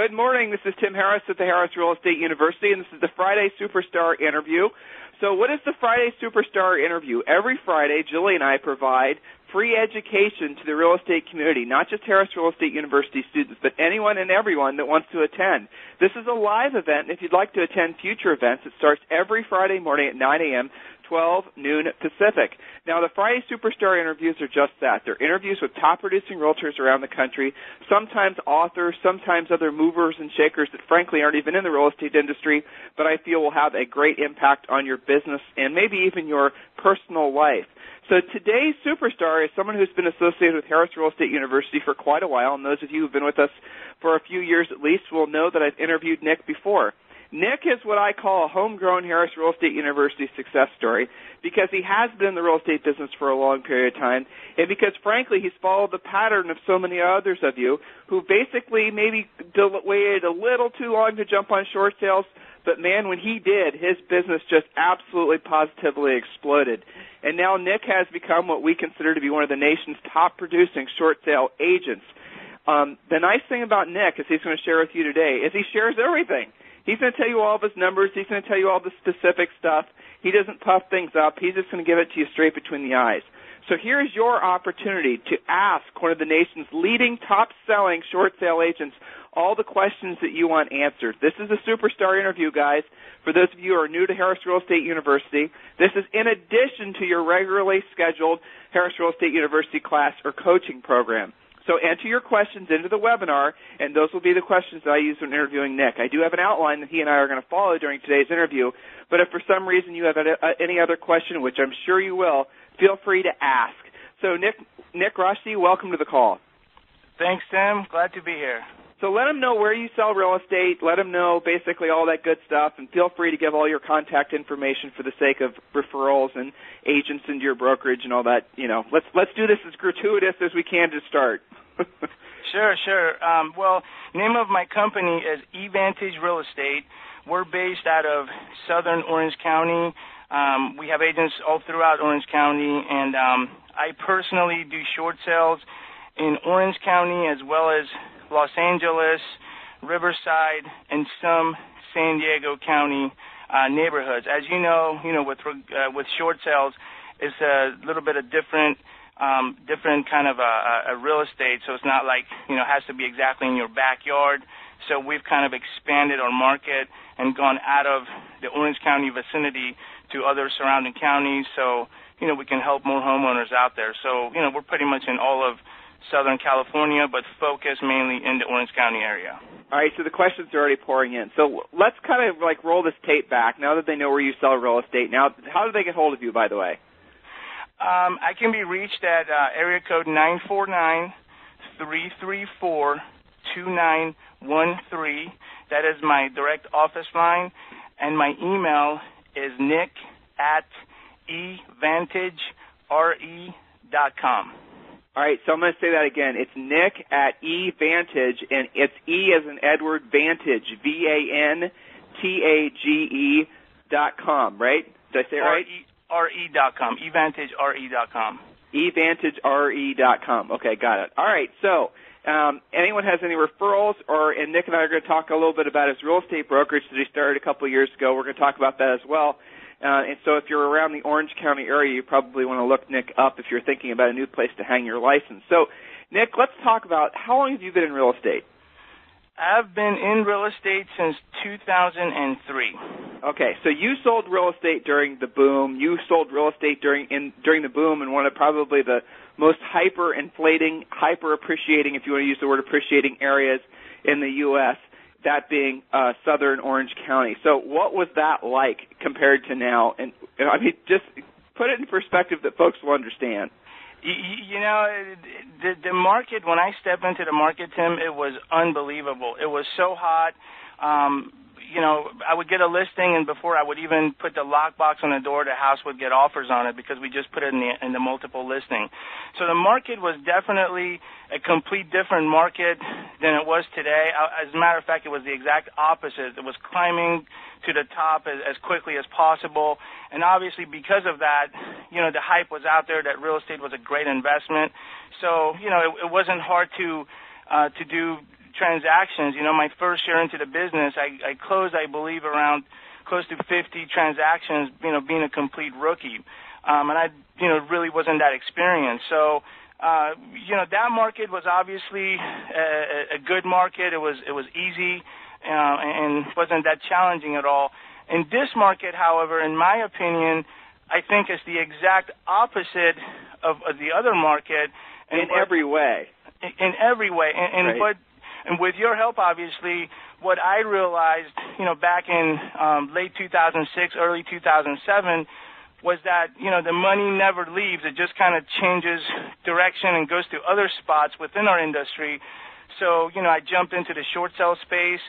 Good morning. This is Tim Harris at the Harris Real Estate University, and this is the Friday Superstar Interview. So what is the Friday Superstar Interview? Every Friday, Julie and I provide free education to the real estate community, not just Harris Real Estate University students, but anyone and everyone that wants to attend. This is a live event, and if you'd like to attend future events, it starts every Friday morning at 9 a.m., 12 noon Pacific. Now, the Friday Superstar interviews are just that. They're interviews with top-producing realtors around the country, sometimes authors, sometimes other movers and shakers that, frankly, aren't even in the real estate industry, but I feel will have a great impact on your business and maybe even your personal life. So today's superstar is someone who's been associated with Harris Real Estate University for quite a while, and those of you who've been with us for a few years at least will know that I've interviewed Nick before. Nick is what I call a homegrown Harris Real Estate University success story because he has been in the real estate business for a long period of time and because, frankly, he's followed the pattern of so many others of you who basically maybe waited a little too long to jump on short sales, but, man, when he did, his business just absolutely positively exploded. And now Nick has become what we consider to be one of the nation's top-producing short sale agents. The nice thing about Nick, as he's going to share with you today, is he shares everything. He's going to tell you all of his numbers. He's going to tell you all the specific stuff. He doesn't puff things up. He's just going to give it to you straight between the eyes. So here's your opportunity to ask one of the nation's leading top-selling short sale agents all the questions that you want answered. This is a superstar interview, guys. For those of you who are new to Harris Real Estate University, this is in addition to your regularly scheduled Harris Real Estate University class or coaching program. So enter your questions into the webinar, and those will be the questions that I use when interviewing Nick. I do have an outline that he and I are going to follow during today's interview, but if for some reason you have any other question, which I'm sure you will, feel free to ask. So Nick Roshdieh, welcome to the call. Thanks, Tim. Glad to be here. So let them know where you sell real estate. Let them know basically all that good stuff, and feel free to give all your contact information for the sake of referrals and agents into your brokerage and all that. You know, let's do this as gratuitous as we can to start. Sure. Well, name of my company is eVantage Real Estate. We're based out of southern Orange County. We have agents all throughout Orange County, and I personally do short sales in Orange County as well as Los Angeles, Riverside, and some San Diego County neighborhoods. As you know, with short sales, it's a little bit of different kind of a real estate. So it's not like it has to be exactly in your backyard. So we've kind of expanded our market and gone out of the Orange County vicinity to other surrounding counties. So we can help more homeowners out there. So we're pretty much in all of Southern California, but focus mainly in the Orange County area. All right, so the questions are already pouring in. So let's kind of like roll this tape back now that they know where you sell real estate. Now, how do they get hold of you, by the way? I can be reached at area code 949-334-2913. That is my direct office line, and my email is nick@evantage.re.com. All right, so I'm going to say that again. It's Nick at eVantage, and it's E as in Edward, Vantage, VANTAGE.com, right? Did I say it right? RE.com, eVantageRE.com. eVantageRE.com. Okay, got it. All right, so anyone has any referrals, and Nick and I are going to talk a little bit about his real estate brokerage that he started a couple of years ago. We're going to talk about that as well. And so if you're around the Orange County area, you probably want to look Nick up if you're thinking about a new place to hang your license. So, Nick, let's talk about how long have you been in real estate? I've been in real estate since 2003. Okay, so you sold real estate during the boom. You sold real estate during the boom in one of probably the most hyper-inflating, hyper-appreciating, if you want to use the word appreciating, areas in the U.S., that being southern Orange County. So what was that like compared to now? And I mean, just put it in perspective that folks will understand. The market, when I stepped into the market, Tim, it was unbelievable. It was so hot. I would get a listing, and before I would even put the lockbox on the door, the house would get offers on it because we just put it in the multiple listing. So the market was definitely a complete different market than it was today. As a matter of fact, it was the exact opposite. It was climbing to the top as quickly as possible. And obviously because of that, the hype was out there that real estate was a great investment. So, it wasn't hard to do transactions. My first year into the business, I closed, I believe, around close to 50 transactions, being a complete rookie. And I, really wasn't that experienced. So, that market was obviously a good market. It was easy, and wasn't that challenging at all. In this market, however, in my opinion, I think it's the exact opposite of the other market. In every way. In every way. And right. And with your help, obviously, what I realized, back in late 2006, early 2007, was that, the money never leaves. It just kind of changes direction and goes to other spots within our industry. So, I jumped into the short sale space.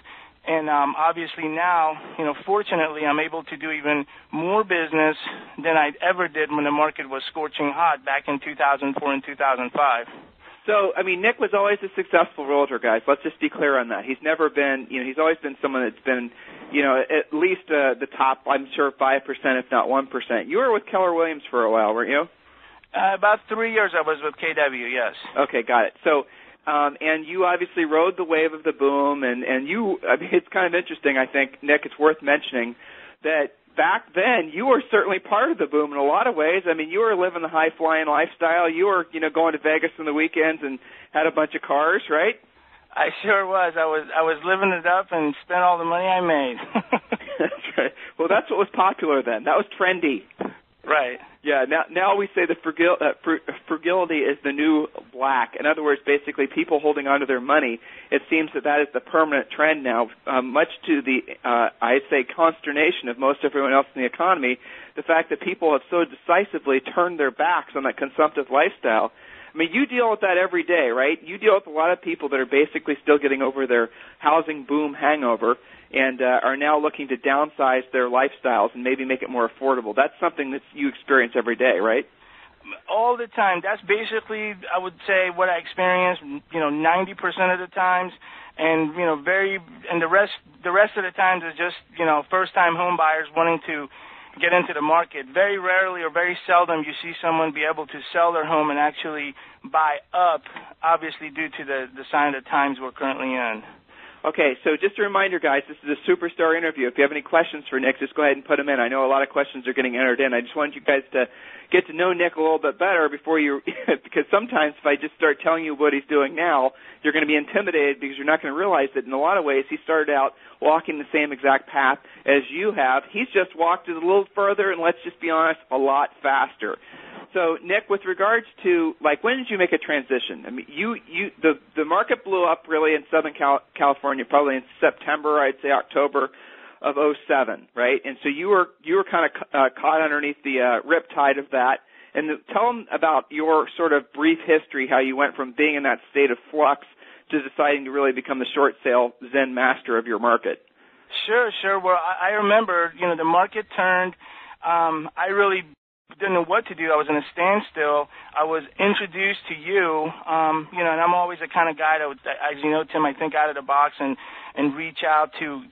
And obviously now, fortunately, I'm able to do even more business than I ever did when the market was scorching hot back in 2004 and 2005. So, Nick was always a successful realtor, guys. Let's just be clear on that. He's never been, he's always been someone that's been, at least the top, I'm sure, 5%, if not 1%. You were with Keller Williams for a while, weren't you? About 3 years I was with KW, yes. Okay, got it. So, and you obviously rode the wave of the boom, and you, it's kind of interesting, I think, Nick, it's worth mentioning that back then you were certainly part of the boom in a lot of ways. You were living the high-flying lifestyle. You were, going to Vegas on the weekends and had a bunch of cars, right? I sure was. I was living it up and spent all the money I made. That's right. Well, that's what was popular then. That was trendy. Right. Yeah, now we say the frugility is the new black. In other words, basically people holding on to their money. It seems that is the permanent trend now, much to the, I'd say, consternation of most everyone else in the economy, the fact that people have so decisively turned their backs on that consumptive lifestyle. You deal with that every day, right? You deal with a lot of people that are basically still getting over their housing boom hangover and are now looking to downsize their lifestyles and maybe make it more affordable. That's something that you experience every day, right? All the time. That's basically, I would say, what I experience, 90% of the times. And, and the rest of the times is just, first-time home buyers wanting to get into the market. Very rarely or very seldom you see someone be able to sell their home and actually buy up, obviously due to the sign of the times we're currently in. Okay, so just a reminder, guys, this is a superstar interview. If you have any questions for Nick, just go ahead and put them in. I know a lot of questions are getting entered in. I just want you guys to get to know Nick a little bit better before you, because sometimes if I just start telling you what he's doing now, you're going to be intimidated because you're not going to realize that in a lot of ways he started out walking the same exact path as you have. He's just walked it a little further, and let's just be honest, a lot faster. So, Nick, with regards to, when did you make a transition? The market blew up really in Southern California, probably in September, I'd say October of 2007, right? And so you were kind of caught underneath the riptide of that. And tell them about your sort of brief history, how you went from being in that state of flux to deciding to really become the short sale Zen master of your market. Sure. Well, I remember, the market turned. I really didn't know what to do. I was in a standstill. I was introduced to you, and I'm always the kind of guy that would, as you know, Tim, I think out of the box and reach out to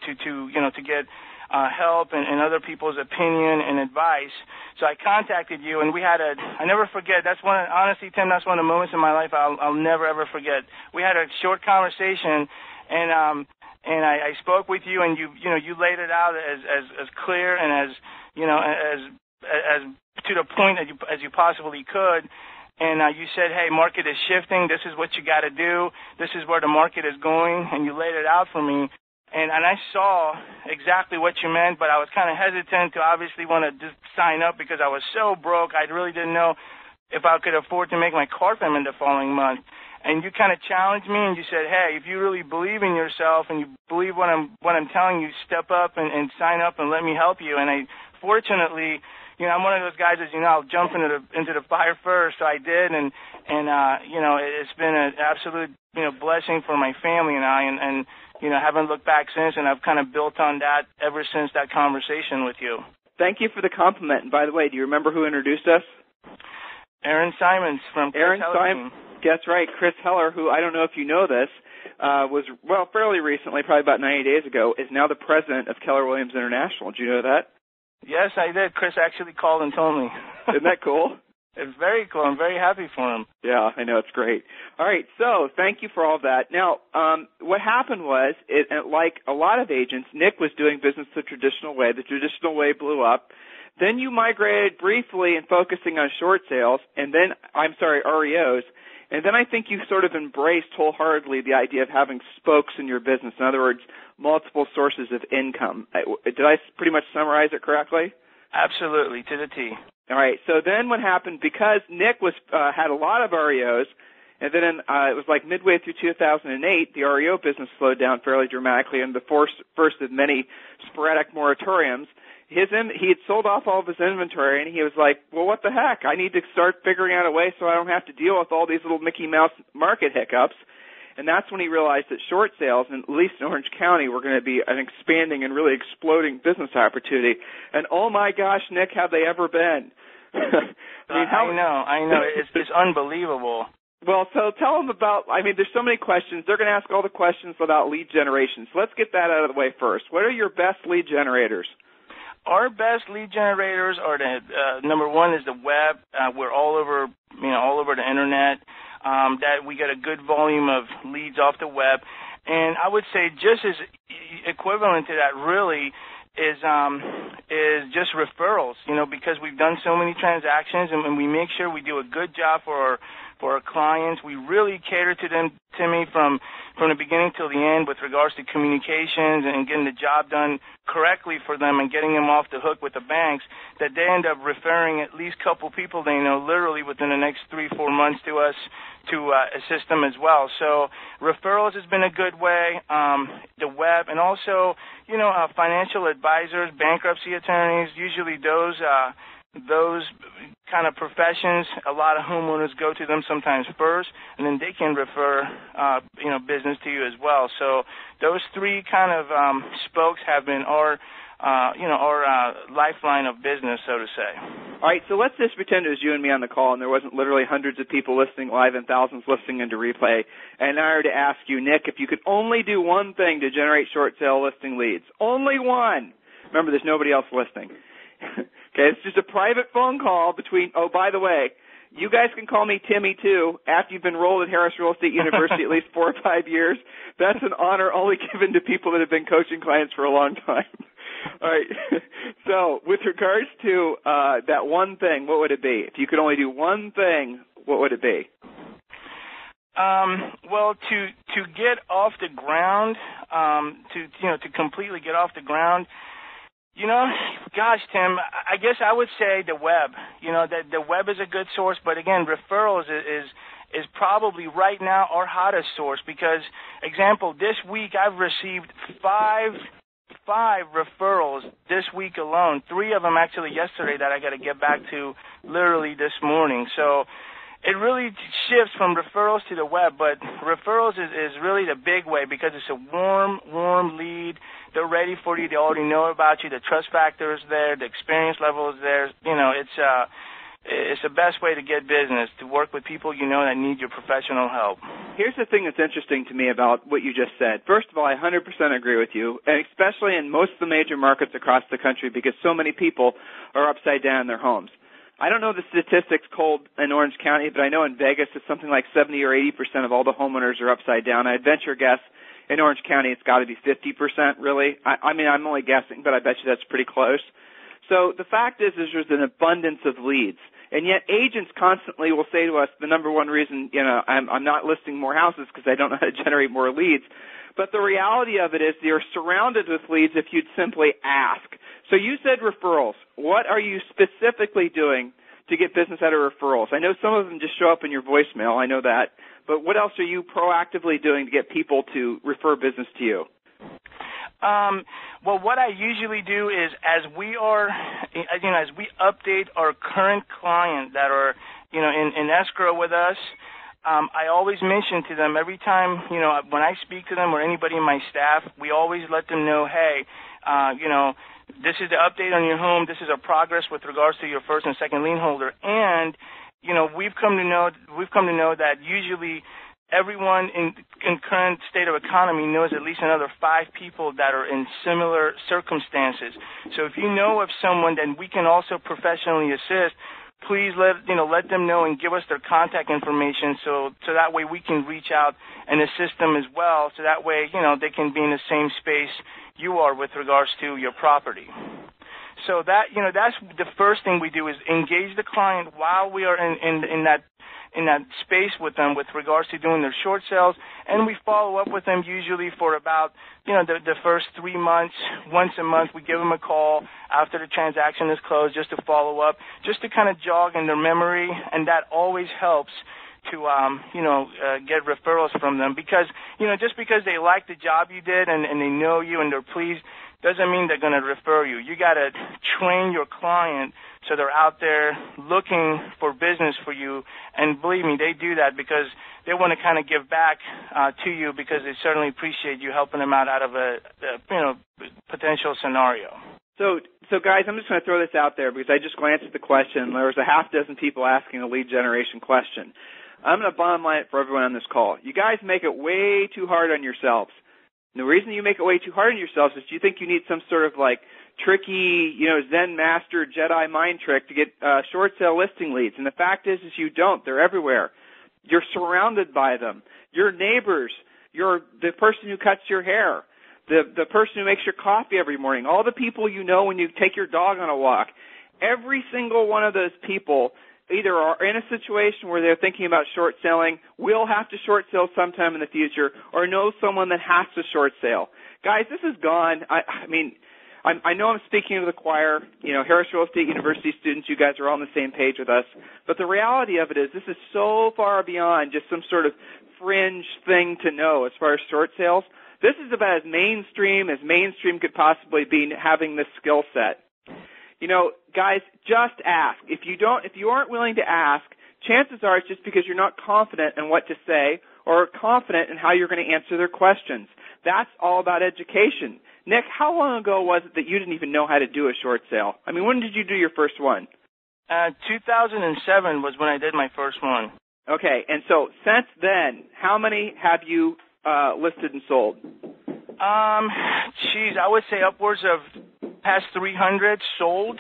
get help and other people's opinion and advice. So I contacted you, and we had I never forget, honestly, Tim, that's one of the moments in my life I'll never, ever forget. We had a short conversation, and I spoke with you, and you laid it out as clear and as to the point as you possibly could. And you said, hey, market is shifting. This is what you got to do. This is where the market is going. And you laid it out for me. And I saw exactly what you meant, but I was kind of hesitant to obviously want to just sign up because I was so broke. I really didn't know if I could afford to make my car payment the following month. And you kind of challenged me, and you said, hey, if you really believe in yourself and you believe what I'm telling you, step up and sign up and let me help you. And fortunately, I'm one of those guys, as you know, I'll jump into the fire first. So I did, and it's been an absolute blessing for my family and I, and haven't looked back since, and I've kind of built on that ever since that conversation with you. Thank you for the compliment. And by the way, do you remember who introduced us? Aaron Simons from Chris Heller. That's right, Chris Heller, who I don't know if you know this, was fairly recently, probably about 90 days ago, is now the president of Keller Williams International. Did you know that? Yes, I did. Chris actually called and told me. Isn't that cool? It's very cool. I'm very happy for him. Yeah, I know. It's great. All right, so thank you for all of that. Now, what happened was, like a lot of agents, Nick was doing business the traditional way. The traditional way blew up. Then you migrated briefly and focusing on short sales, and then, REOs. And then I think you sort of embraced wholeheartedly the idea of having spokes in your business. In other words, multiple sources of income. Did I pretty much summarize it correctly? Absolutely, to the T. All right. So then what happened, because Nick had a lot of REOs, and then it was like midway through 2008, the REO business slowed down fairly dramatically, and the first of many sporadic moratoriums. He had sold off all of his inventory, and he was like, well, what the heck? I need to start figuring out a way so I don't have to deal with all these little Mickey Mouse market hiccups. And that's when he realized that short sales, at least in Orange County, were going to be an expanding and really exploding business opportunity. And oh my gosh, Nick, have they ever been? I know. It's unbelievable. Well, so tell them about, there's so many questions. They're going to ask all the questions about lead generation. So let's get that out of the way first. What are your best lead generators? Our best lead generators are number one is the web. We're all over the internet. That we get a good volume of leads off the web, and I would say just as equivalent to that really is just referrals. Because we've done so many transactions, and we make sure we do a good job for our clients. We really cater to them, Timmy, from the beginning till the end with regards to communications and getting the job done correctly for them and getting them off the hook with the banks, that they end up referring at least a couple people they know literally within the next 3-4 months to us to assist them as well. So referrals has been a good way, the web, and also, financial advisors, bankruptcy attorneys, usually those kind of professions, a lot of homeowners go to them sometimes first, and then they can refer, business to you as well. So those three kind of spokes have been our lifeline of business, so to say. All right, so let's just pretend it was you and me on the call, and there wasn't literally hundreds of people listening live and thousands listening into replay. And I were to ask you, Nick, if you could only do one thing to generate short sale listing leads, only one. Remember, there's nobody else listening. Okay, it's just a private phone call between, oh, by the way, you guys can call me Timmy, too, after you've been enrolled at Harris Real Estate University at least 4 or 5 years. That's an honor only given to people that have been coaching clients for a long time. All right, so with regards to that one thing, what would it be? If you could only do one thing, what would it be? Well, to get off the ground, to completely get off the ground, gosh, Tim, I guess I would say the web. That the web is a good source, but again, referrals is probably right now our hottest source because, example, this week I've received five referrals this week alone, 3 of them actually yesterday that I got to get back to literally this morning. So it really shifts from referrals to the web, but referrals is really the big way because it's a warm lead. They're ready for you. They already know about you. The trust factor is there. The experience level is there. It's the best way to get business, to work with people that need your professional help. Here's the thing that's interesting to me about what you just said. First of all, I 100% agree with you, and especially in most of the major markets across the country because so many people are upside down in their homes. I don't know the statistics cold in Orange County, but I know in Vegas it's something like 70 or 80% of all the homeowners are upside down. I'd venture guess in Orange County it's got to be 50%, really. I'm only guessing, but I bet you that's pretty close. So the fact is there's an abundance of leads. And yet agents constantly will say to us the number one reason, I'm not listing more houses because I don't know how to generate more leads. But the reality of it is you're surrounded with leads if you'd simply ask. So you said referrals. What are you specifically doing to get business out of referrals? I know some of them just show up in your voicemail. I know that. But what else are you proactively doing to get people to refer business to you? Well, what I usually do is as we update our current client that are, in escrow with us, I always mention to them every time, when I speak to them or anybody in my staff, we always let them know, hey, this is the update on your home. This is our progress with regards to your first and second lien holder. And, we've come to know that usually everyone in current state of economy knows at least another 5 people that are in similar circumstances. So if you know of someone that we can also professionally assist, please let them know and give us their contact information so that way we can reach out and assist them as well. So that way, they can be in the same space you are with regards to your property. So that, that's the first thing we do is engage the client while we are in that space with them with regards to doing their short sales, and we follow up with them usually for about, the first 3 months. Once a month, we give them a call after the transaction is closed just to follow up, just to kind of jog in their memory, and that always helps to, get referrals from them because, just because they like the job you did and they know you and they're pleased doesn't mean they're going to refer you. You got to train your client so they're out there looking for business for you. And believe me, they do that because they want to kind of give back to you because they certainly appreciate you helping them out of a potential scenario. So guys, I'm just going to throw this out there because I just glanced at the question. There was a half dozen people asking a lead generation question. I'm going to bottom line it for everyone on this call. You guys make it way too hard on yourselves. And the reason you make it way too hard on yourselves is you think you need some sort of like tricky, Zen master Jedi mind trick to get short sale listing leads. And the fact is you don't. They're everywhere. You're surrounded by them. Your neighbors. You're the person who cuts your hair. The person who makes your coffee every morning. All the people you know when you take your dog on a walk. Every single one of those people either are in a situation where they're thinking about short selling, will have to short sell sometime in the future, or know someone that has to short sale. Guys, this is gone. I know I'm speaking to the choir. Harris Real Estate University students, you guys are all on the same page with us. But the reality of it is this is so far beyond just some sort of fringe thing to know as far as short sales. This is about as mainstream could possibly be having this skill set. Guys, just ask. If you aren't willing to ask, chances are it's just because you're not confident in what to say or confident in how you're going to answer their questions. That's all about education. Nick, how long ago was it that you didn't even know how to do a short sale? I mean, when did you do your first one? 2007 was when I did my first one. Okay, and so since then, how many have you listed and sold? I would say upwards of past 300 sold,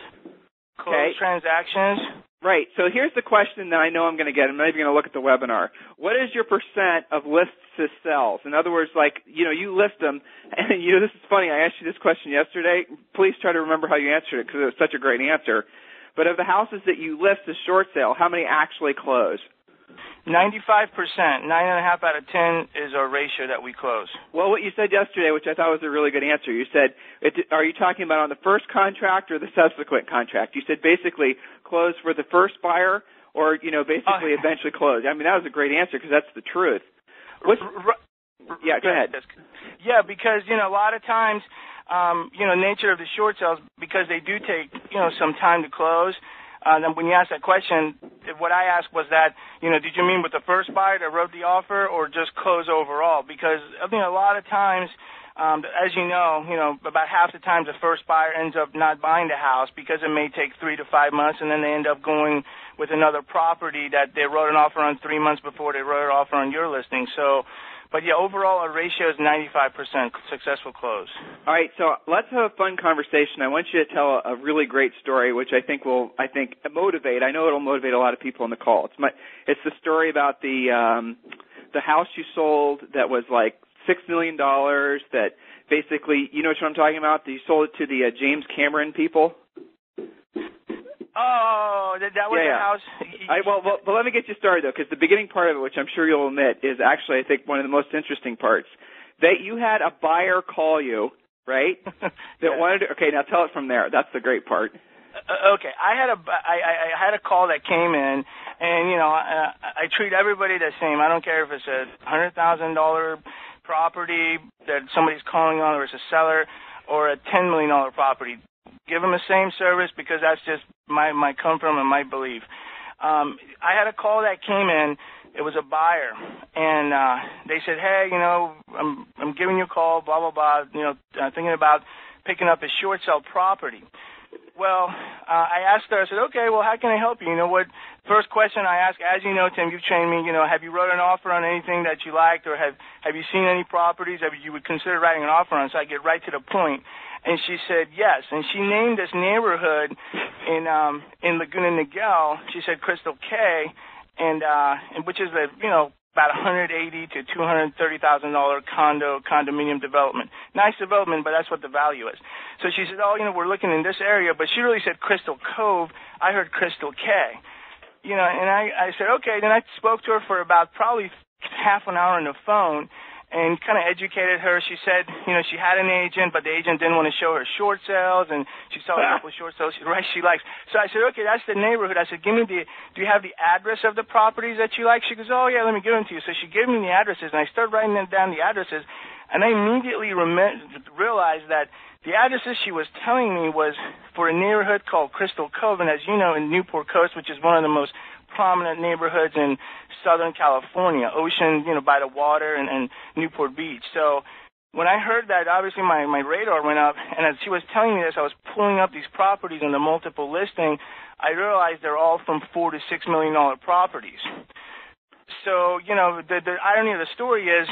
closed transactions. Right. So here's the question that I know I'm going to get. I'm not even going to look at the webinar. What is your percent of lists to sells? In other words, you list them, and this is funny. I asked you this question yesterday. Please try to remember how you answered it because it was such a great answer. But of the houses that you list as short sale, how many actually close? 95%, 9.5 out of 10 is our ratio that we close. Well, what you said yesterday, which I thought was a really good answer, you said, are you talking about on the first contract or the subsequent contract? You said basically close for the first buyer or, basically eventually close. I mean, that was a great answer because that's the truth. Yeah, go ahead. Yeah, because, a lot of times, nature of the short sales, because they do take, some time to close. Then when you ask that question, what I asked was that, did you mean with the first buyer that wrote the offer or just close overall? Because, a lot of times, as you know, about half the times the first buyer ends up not buying the house because it may take 3 to 5 months, and then they end up going with another property that they wrote an offer on 3 months before they wrote an offer on your listing. So, but yeah, overall our ratio is 95% successful close. All right, so let's have a fun conversation. I want you to tell a really great story, which I think will motivate. I know it'll motivate a lot of people on the call. It's the story about the house you sold that was like $6 million. That basically, you know what I'm talking about? You sold it to the James Cameron people. Oh, that was the house. Well, let me get you started, though, because the beginning part of it, which I'm sure you'll admit, is actually, I think, one of the most interesting parts. That you had a buyer call you, right? That wanted to, okay, now tell it from there. That's the great part. Okay, I had a call that came in, and, I treat everybody the same. I don't care if it's a $100,000 property that somebody's calling on or it's a seller or a $10 million property. Give them the same service because that's just my come from and my belief. I had a call that came in. It was a buyer, and they said, "Hey, I'm giving you a call, blah blah blah. Thinking about picking up a short sale property." Well, I asked her, I said, okay, well, how can I help you? You know what? First question I ask, as you know, Tim, you've trained me, have you wrote an offer on anything that you liked, or have you seen any properties that you would consider writing an offer on? So I get right to the point. And she said yes. And she named this neighborhood in Laguna Niguel. She said Crystal Cay, and which is about $180,000 to $230,000 condominium development. Nice development, but that's what the value is. So she said, we're looking in this area, but she really said Crystal Cove. I heard Crystal Cay. And I said, okay. Then I spoke to her for about probably half an hour on the phone and kind of educated her. She said, she had an agent, but the agent didn't want to show her short sales, and she saw a couple of short sales she likes. So I said, okay, that's the neighborhood. I said, do you have the address of the properties that you like? She goes, oh, yeah, let me give them to you. So she gave me the addresses, and I started writing down the addresses, and I immediately realized that the addresses she was telling me was for a neighborhood called Crystal Cove, and as you know, in Newport Coast, which is one of the most prominent neighborhoods in Southern California, ocean, by the water, and Newport Beach. So when I heard that, obviously my radar went up, and as she was telling me this, I was pulling up these properties in the multiple listing. I realized they're all from $4 to $6 million properties. So, the irony of the story is,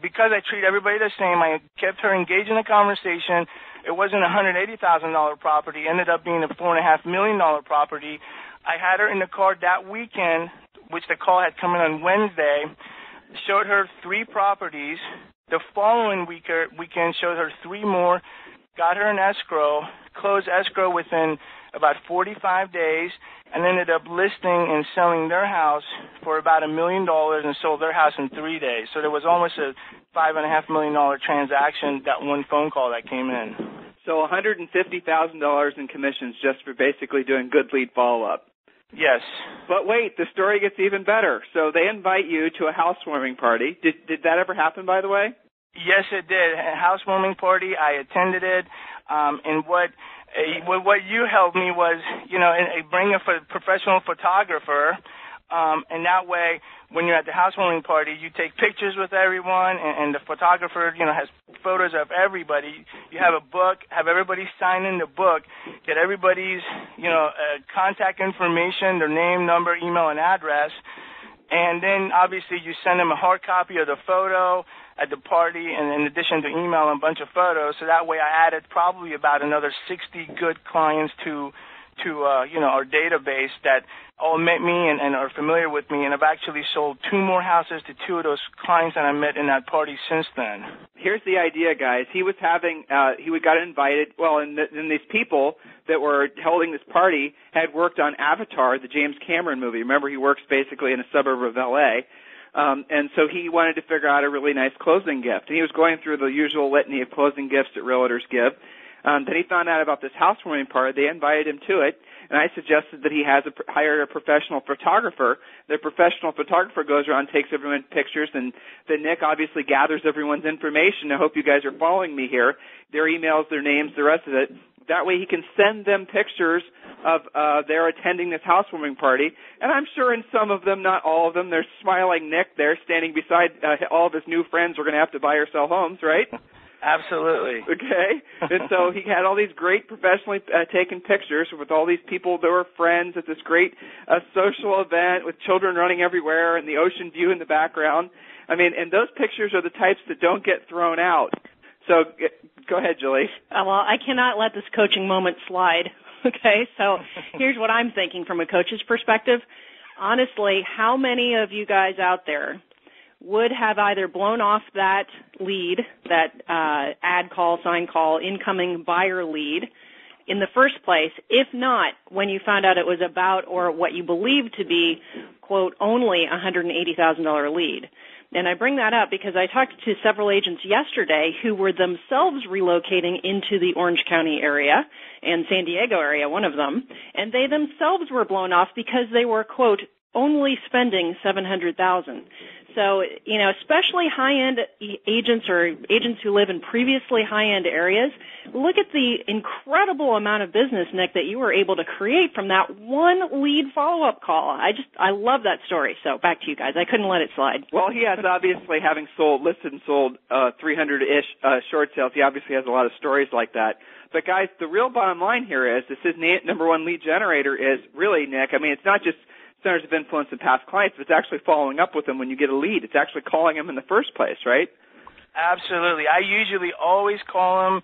because I treat everybody the same, I kept her engaged in a conversation. It wasn't a $180,000 property. It ended up being a $4.5 million property. I had her in the car that weekend, which the call had come in on Wednesday, showed her 3 properties. The following weekend showed her 3 more, got her an escrow, closed escrow within about 45 days, and ended up listing and selling their house for about $1 million and sold their house in 3 days. So there was almost a $5.5 million transaction, that one phone call that came in. So $150,000 in commissions just for basically doing good lead follow-up. Yes. But wait, the story gets even better. So they invite you to a housewarming party. Did that ever happen, by the way? Yes, it did. A housewarming party. I attended it. And what you helped me was, bring a professional photographer. And that way, when you're at the housewarming party, you take pictures with everyone, and the photographer, has photos of everybody. You have a book, have everybody sign in the book, get everybody's, contact information, their name, number, email, and address. And then, obviously, you send them a hard copy of the photo at the party, and in addition to email and a bunch of photos. So that way I added probably about another 60 good clients to our database that all met me and are familiar with me, and I've actually sold 2 more houses to 2 of those clients that I met in that party since then. Here's the idea, guys. He was got invited, and these people that were holding this party had worked on Avatar, the James Cameron movie. Remember, he works basically in a suburb of L.A., and so he wanted to figure out a really nice closing gift. And he was going through the usual litany of closing gifts that realtors give. Then he found out about this housewarming party. They invited him to it, and I suggested that he hired a professional photographer. The professional photographer goes around, takes everyone's pictures, and then Nick obviously gathers everyone's information. I hope you guys are following me here. Their emails, their names, the rest of it. That way he can send them pictures of their attending this housewarming party. And I'm sure in some of them, not all of them, there's smiling Nick there standing beside all of his new friends who are going to have to buy or sell homes, right? Absolutely. Okay. And so he had all these great professionally taken pictures with all these people that were friends at this great social event with children running everywhere and the ocean view in the background. I mean, and those pictures are the types that don't get thrown out. So go ahead, Julie. Well, I cannot let this coaching moment slide. Okay. So here's what I'm thinking from a coach's perspective. Honestly, how many of you guys out there would have either blown off that lead, that ad call, sign call, incoming buyer lead in the first place, if not when you found out it was about or what you believed to be, quote, only a $180,000 lead? And I bring that up because I talked to several agents yesterday who were themselves relocating into the Orange County area and San Diego area, one of them, and they themselves were blown off because they were, quote, only spending $700,000. So, especially high-end agents or agents who live in previously high-end areas, look at the incredible amount of business, Nick, that you were able to create from that one lead follow-up call. I love that story. So back to you guys. I couldn't let it slide. Well, he has obviously, having listed and sold 300-ish short sales, he obviously has a lot of stories like that. But guys, the real bottom line here is his number one lead generator is really, Nick, it's not just centers of influence and past clients, but it's actually following up with them when you get a lead. It's actually calling them in the first place, right? Absolutely. I usually always call them,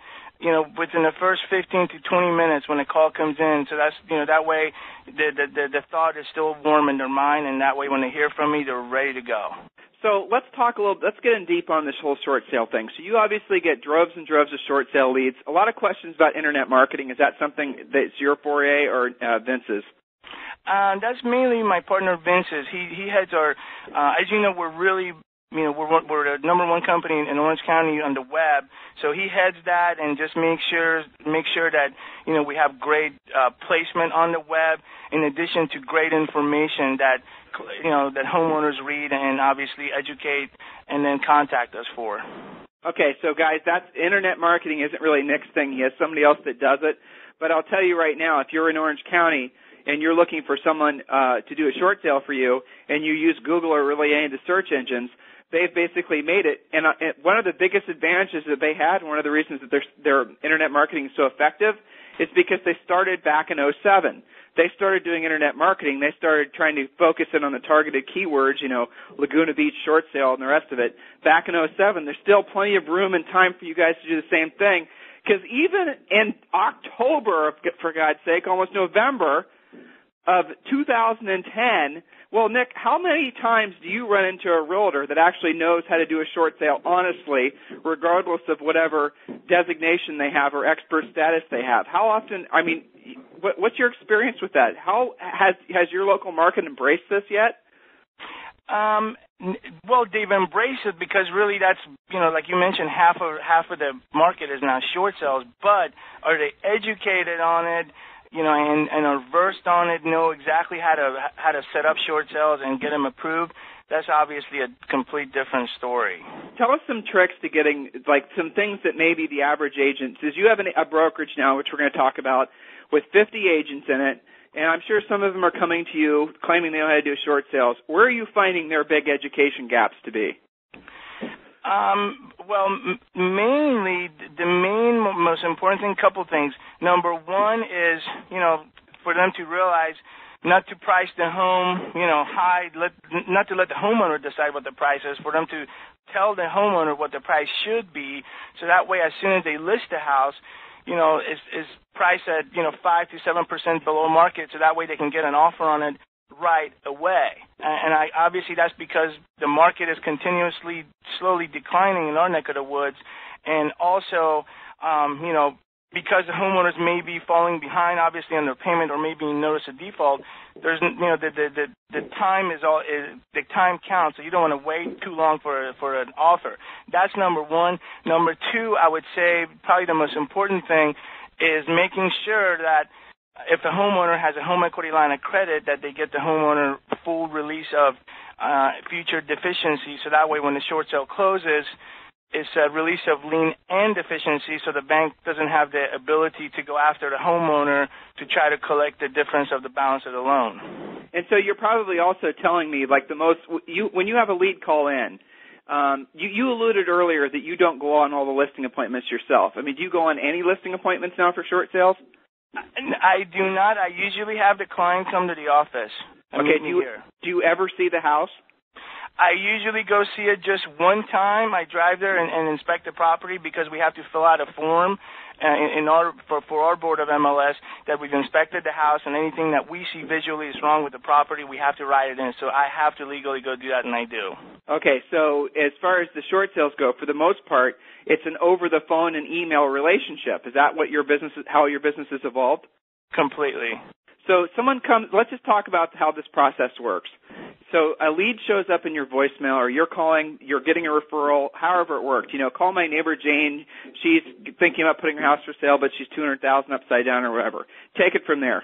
within the first 15 to 20 minutes when a call comes in. So that's, that way the thought is still warm in their mind, and that way when they hear from me, they're ready to go. So let's get in deep on this whole short sale thing. So you obviously get droves and droves of short sale leads. A lot of questions about internet marketing. Is that something that's your foray or Vince's? That's mainly my partner Vince's. He heads our, as you know, we're really, we're the number one company in Orange County on the web. So he heads that and just make sure that, we have great placement on the web in addition to great information that, that homeowners read and obviously educate and then contact us for. Okay, so guys, that's internet marketing isn't really Nick's thing. He has somebody else that does it. But I'll tell you right now, if you're in Orange County and you're looking for someone to do a short sale for you, and you use Google or really any of the search engines, they've basically made it. And one of the biggest advantages that they had, and one of the reasons that their internet marketing is so effective, is because they started back in 2007. They started doing internet marketing. They started trying to focus in on the targeted keywords, Laguna Beach short sale and the rest of it. Back in 2007, there's still plenty of room and time for you guys to do the same thing, because even in October, for God's sake, almost November of 2010, well, Nick, how many times do you run into a realtor that actually knows how to do a short sale honestly, regardless of whatever designation they have or expert status they have? How often, what's your experience with that? How has your local market embraced this yet? Well, they've embraced it because really that's, like you mentioned, half of the market is now short sales, but are they educated on it? And are versed on it, know exactly how to set up short sales and get them approved. That's obviously a complete different story. Tell us some tricks to getting, some things that maybe the average agent says. You have a brokerage now, which we're going to talk about, with 50 agents in it, and I'm sure some of them are coming to you claiming they know how to do short sales. Where are you finding their big education gaps to be? Well, mainly the most important thing, couple things. Number one is, for them to realize not to price the home, high, not to let the homeowner decide what the price is, for them to tell the homeowner what the price should be, so that way as soon as they list the house, is priced at, 5 to 7% below market, so that way they can get an offer on it right away. And obviously that's because the market is continuously slowly declining in our neck of the woods, and also because the homeowners may be falling behind obviously on their payment or maybe notice a default, there's the time the time counts, so you don't want to wait too long for an offer. That's number one. Number two, I would say probably the most important thing is making sure that if the homeowner has a home equity line of credit, that they get the homeowner full release of future deficiencies, so that way when the short sale closes, it's a release of lien and deficiency, so the bank doesn't have the ability to go after the homeowner to try to collect the difference of the balance of the loan. And so you're probably also telling me, when you have a lead call in, you alluded earlier that you don't go on all the listing appointments yourself. Do you go on any listing appointments now for short sales? I do not. I usually have the client come to the office. Okay, do you ever see the house? I usually go see it just one time. I drive there and inspect the property because we have to fill out a form for our board of MLS that we've inspected the house, and anything that we see visually is wrong with the property, we have to write it in. So I have to legally go do that, and I do. Okay, so as far as the short sales go, for the most part, it's an over-the-phone and email relationship. Is that what how your business has evolved? Completely. So someone comes, let's just talk about how this process works. So a lead shows up in your voicemail, or you're calling, you're getting a referral, however it worked. Call my neighbor Jane. She's thinking about putting her house for sale, but she's $200,000 upside down or whatever. Take it from there.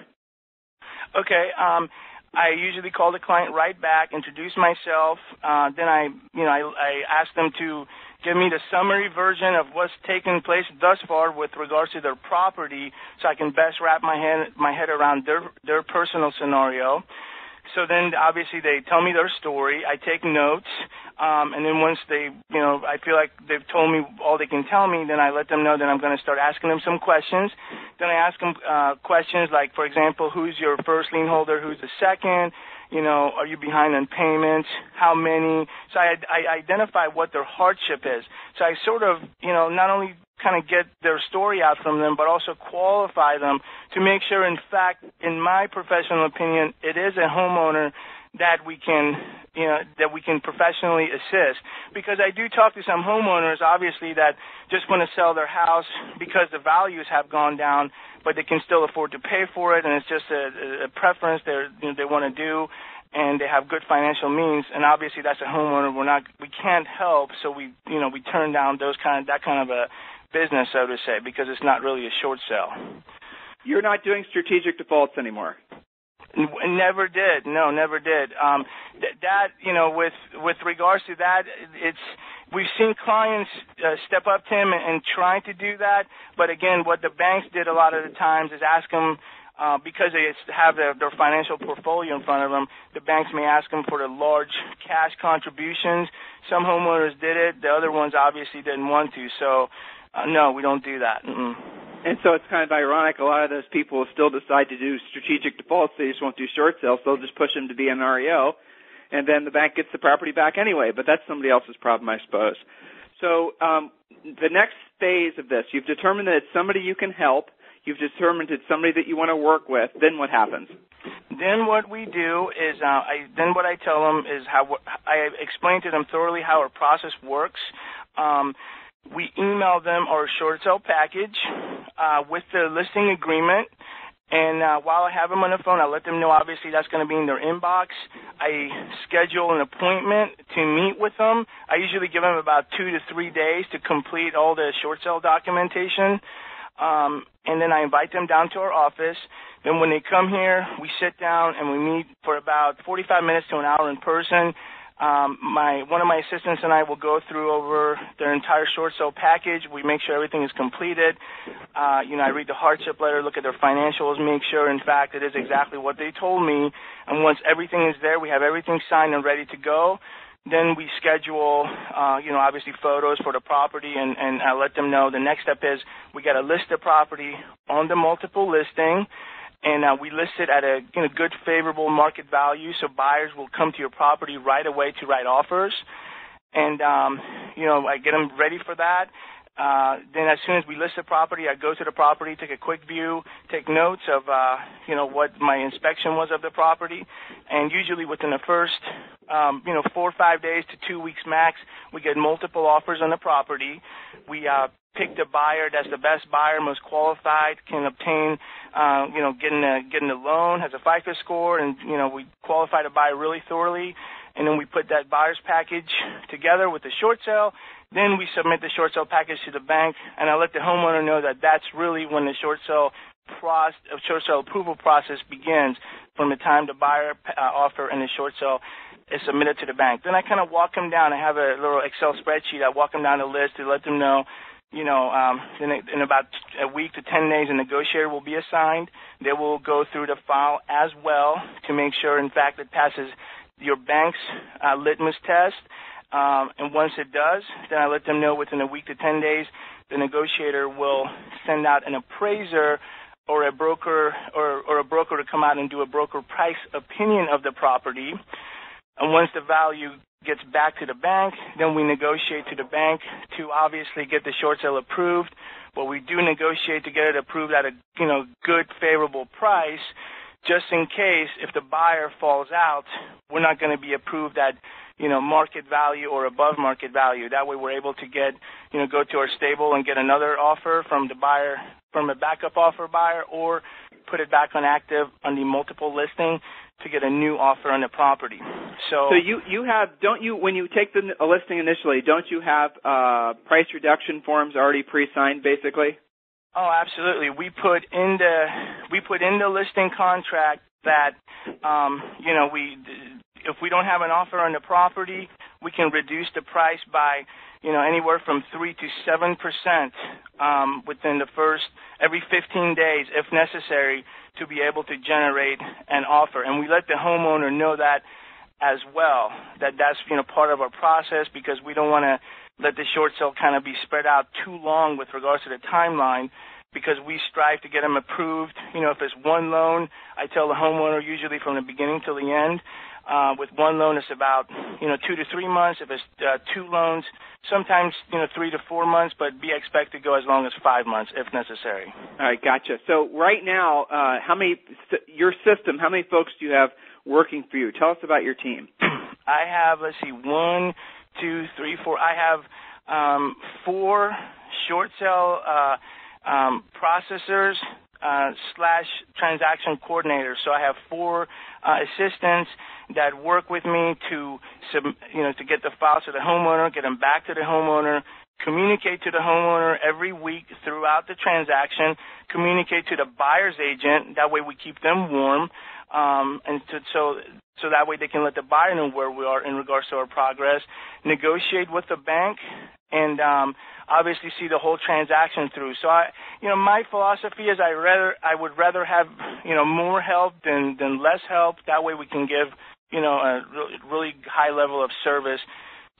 Okay. I usually call the client right back, introduce myself. Then I ask them to give me the summary version of what's taken place thus far with regards to their property, so I can best wrap my head around their personal scenario. So then, obviously, they tell me their story. I take notes, and then once they, I feel like they've told me all they can tell me, then I let them know that I'm going to start asking them some questions. Then I ask them questions like, for example, who's your first lien holder, who's the second, are you behind on payments, how many? So I identify what their hardship is. So I sort of, not only kind of get their story out from them, but also qualify them to make sure, in fact, in my professional opinion, it is a homeowner that we can professionally assist. Because I do talk to some homeowners, obviously, that just want to sell their house because the values have gone down, but they can still afford to pay for it, and it's just a preference they want to do, and they have good financial means. And obviously, that's a homeowner we can't help, so we turn down that kind of a business, so to say, because it's not really a short sale. You're not doing strategic defaults anymore. Never did. No, never did. With regards to that, we've seen clients step up to him and try to do that. But again, what the banks did a lot of the times is ask them, because they have their financial portfolio in front of them, the banks may ask them for the large cash contributions. Some homeowners did it. The other ones obviously didn't want to. So, no, we don't do that. Mm-mm. And so it's kind of ironic. A lot of those people will still decide to do strategic defaults. They just won't do short sales. They'll just push them to be an REO, and then the bank gets the property back anyway. But that's somebody else's problem, I suppose. So the next phase of this, you've determined that it's somebody you can help. You've determined it's somebody that you want to work with. Then what happens? Then what we do is, what I tell them is how I explain to them thoroughly how our process works. We email them our short sale package with the listing agreement, and while I have them on the phone, I let them know obviously that's going to be in their inbox. I schedule an appointment to meet with them. I usually give them about 2 to 3 days to complete all the short sale documentation, and then I invite them down to our office. Then when they come here, we sit down and we meet for about 45 minutes to an hour in person. One of my assistants and I will go through over their entire short sale package. We make sure everything is completed. I read the hardship letter, look at their financials, make sure, in fact, it is exactly what they told me. And once everything is there, we have everything signed and ready to go. Then we schedule, obviously photos for the property, and I let them know the next step is we got to list the property on the multiple listing. And we list it at a good, favorable market value, so buyers will come to your property right away to write offers. And, I get them ready for that. Then as soon as we list the property, I go to the property, take a quick view, take notes of, what my inspection was of the property. And usually within the first, 4 or 5 days to 2 weeks max, we get multiple offers on the property. We pick the buyer that's the best buyer, most qualified, can obtain, getting a loan, has a FICO score, and, we qualify the buyer really thoroughly. And then we put that buyer's package together with the short sale. Then we submit the short sale package to the bank, and I let the homeowner know that that's really when the short sale approval process begins, from the time the buyer offer and the short sale is submitted to the bank. Then I kind of walk them down. I have a little Excel spreadsheet. I walk them down the list to let them know, in about a week to 10 days, a negotiator will be assigned. They will go through the file as well to make sure, in fact, it passes your bank's litmus test. And once it does, then I let them know within a week to 10 days, the negotiator will send out an appraiser or a broker to come out and do a broker price opinion of the property. And once the value gets back to the bank, then we negotiate to the bank to obviously get the short sale approved. But we do negotiate to get it approved at a good, favorable price. Just in case, if the buyer falls out, we're not going to be approved at market value or above market value. That way, we're able to get go to our stable and get another offer from the buyer, from a backup offer buyer, or put it back on active on the multiple listing to get a new offer on the property. So you have, don't you, when you take a listing initially, don't you have price reduction forms already pre-signed, basically? Oh, absolutely. We put in the listing contract that, if we don't have an offer on the property, we can reduce the price by, anywhere from 3 to 7% within the first every 15 days, if necessary, to be able to generate an offer. And we let the homeowner know that as well, that's part of our process, because we don't want to let the short sale kind of be spread out too long with regards to the timeline, because we strive to get them approved. If it's one loan, I tell the homeowner usually from the beginning till the end. With one loan, it's about 2 to 3 months. If it's two loans, sometimes 3 to 4 months, but be expected to go as long as 5 months if necessary. All right, gotcha. So right now, how many folks do you have working for you? Tell us about your team. I have 1, 2, 3, 4. I have 4 short sale processors / transaction coordinators. So I have 4 assistants that work with me to get the files to the homeowner, get them back to the homeowner, communicate to the homeowner every week throughout the transaction, communicate to the buyer's agent. That way we keep them warm, so that way they can let the buyer know where we are in regards to our progress, negotiate with the bank, and obviously see the whole transaction through. So my philosophy is I would rather have more help than less help. That way we can give a really high level of service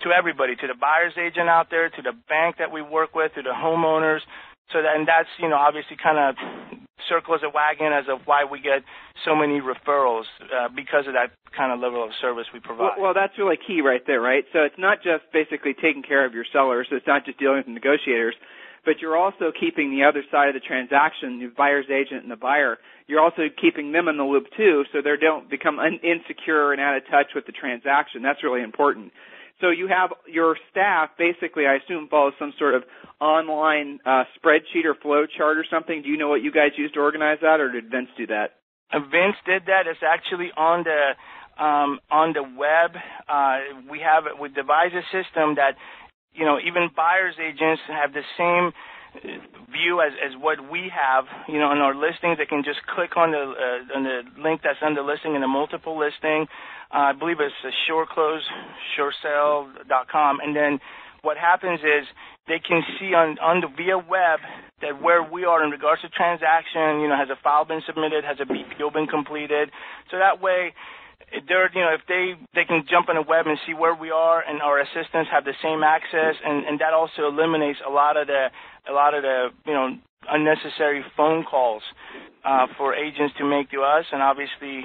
to everybody, to the buyer's agent out there, to the bank that we work with, to the homeowners. And that's obviously kind of circles a wagon as of why we get so many referrals because of that kind of level of service we provide. Well, that's really key right there, right? So it's not just basically taking care of your sellers. It's not just dealing with the negotiators, but you're also keeping the other side of the transaction, the buyer's agent and the buyer. You're also keeping them in the loop too, so they don't become insecure and out of touch with the transaction. That's really important. So you have your staff basically, I assume, follows some sort of online spreadsheet or flow chart or something. Do you know what you guys use to organize that, or did Vince do that? Vince did that. It's actually on the web. We devised a system that even buyer's agents have the same view as what we have, in our listings. They can just click on the link that's on the listing in a multiple listing. I believe it's shoresale.com. And then what happens is they can see via web that where we are in regards to transaction, has a file been submitted, has a BPO been completed. So that way, if they can jump on the web and see where we are, and our assistants have the same access, and that also eliminates a lot of the unnecessary phone calls for agents to make to us. And obviously,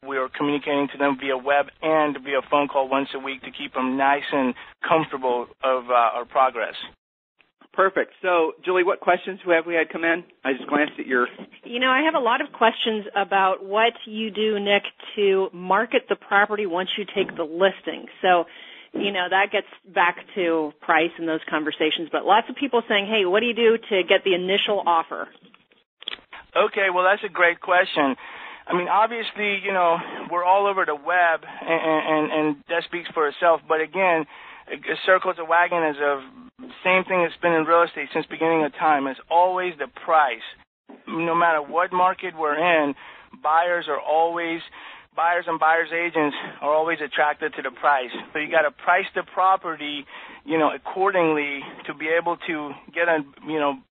we are communicating to them via web and via phone call once a week to keep them nice and comfortable of our progress. Perfect. So, Julie, what questions have we had come in? I just glanced at your... I have a lot of questions about what you do, Nick, to market the property once you take the listing. So, that gets back to price and those conversations. But lots of people saying, hey, what do you do to get the initial offer? Okay, well, that's a great question. I mean, obviously, we're all over the web, and that speaks for itself. But again, it circles a wagon as of same thing that's been in real estate since beginning of time. It's always the price. No matter what market we're in, buyers and buyers agents are always attracted to the price. So you got to price the property, accordingly to be able to get a,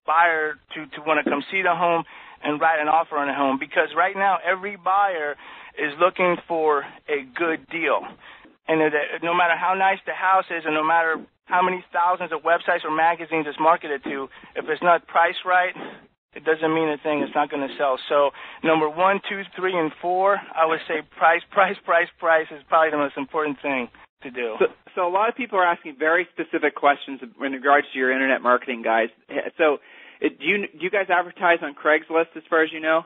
buyer to want to come see the home and write an offer on a home. Because right now every buyer is looking for a good deal. And no matter how nice the house is, and no matter how many thousands of websites or magazines it's marketed to, if it's not priced right, it doesn't mean a thing. It's not going to sell. So number 1, 2, 3, and 4, I would say price is probably the most important thing to do. So a lot of people are asking very specific questions in regards to your internet marketing, guys. So do you guys advertise on Craigslist as far as you know?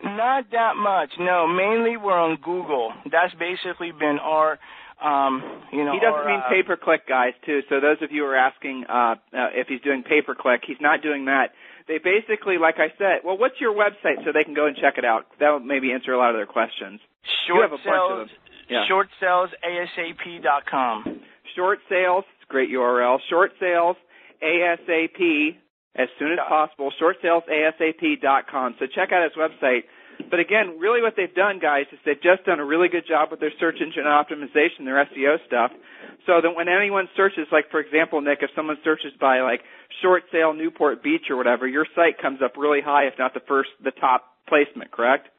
Not that much, no. Mainly we're on Google. That's basically been our, He doesn't mean pay-per-click, guys, too. So those of you who are asking if he's doing pay-per-click, he's not doing that. They basically, like I said, well, what's your website so they can go and check it out? That will maybe answer a lot of their questions. Short sales, ASAP.com. Short sales, it's a great URL. Short sales, ASAP, as soon as possible. ShortSalesASAP.com. So check out his website. But again, really what they've done, guys, is they've just done a really good job with their search engine optimization, their SEO stuff, so that when anyone searches, like, for example, Nick, if someone searches by, like, short sale Newport Beach or whatever, your site comes up really high, if not the top placement, correct?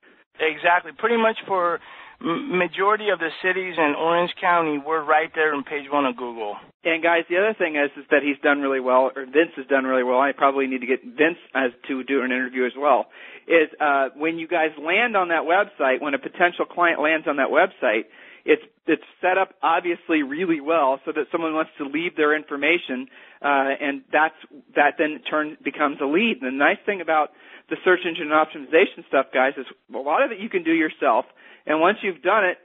Exactly. Pretty much for majority of the cities in Orange County, we're right there on page 1 of Google. And guys, the other thing is that he's done really well, or Vince has done really well. I probably need to get Vince to do an interview as well. Is when you guys land on that website, when a potential client lands on that website, it's set up obviously really well so that someone wants to leave their information, and that then becomes a lead. And the nice thing about the search engine optimization stuff, guys, is a lot of it you can do yourself. And once you've done it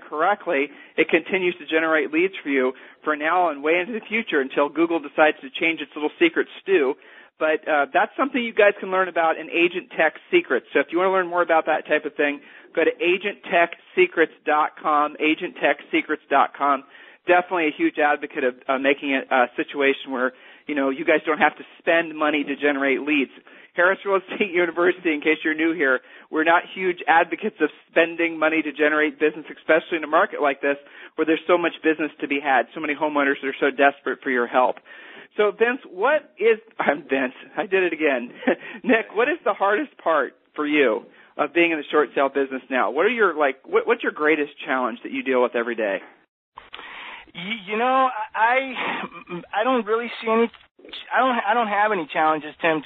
correctly, it continues to generate leads for you for now and way into the future until Google decides to change its little secret stew. But that's something you guys can learn about in Agent Tech Secrets. So if you want to learn more about that type of thing, go to agenttechsecrets.com, agenttechsecrets.com. Definitely a huge advocate of making it a situation where, you guys don't have to spend money to generate leads. Harris Real Estate University, in case you're new here, we're not huge advocates of spending money to generate business, especially in a market like this where there's so much business to be had, so many homeowners that are so desperate for your help. So, Vince, I'm Vince. I did it again. Nick, what is the hardest part for you of being in the short sale business now? What's your greatest challenge that you deal with every day? I don't really see any. I don't have any challenges, Tim,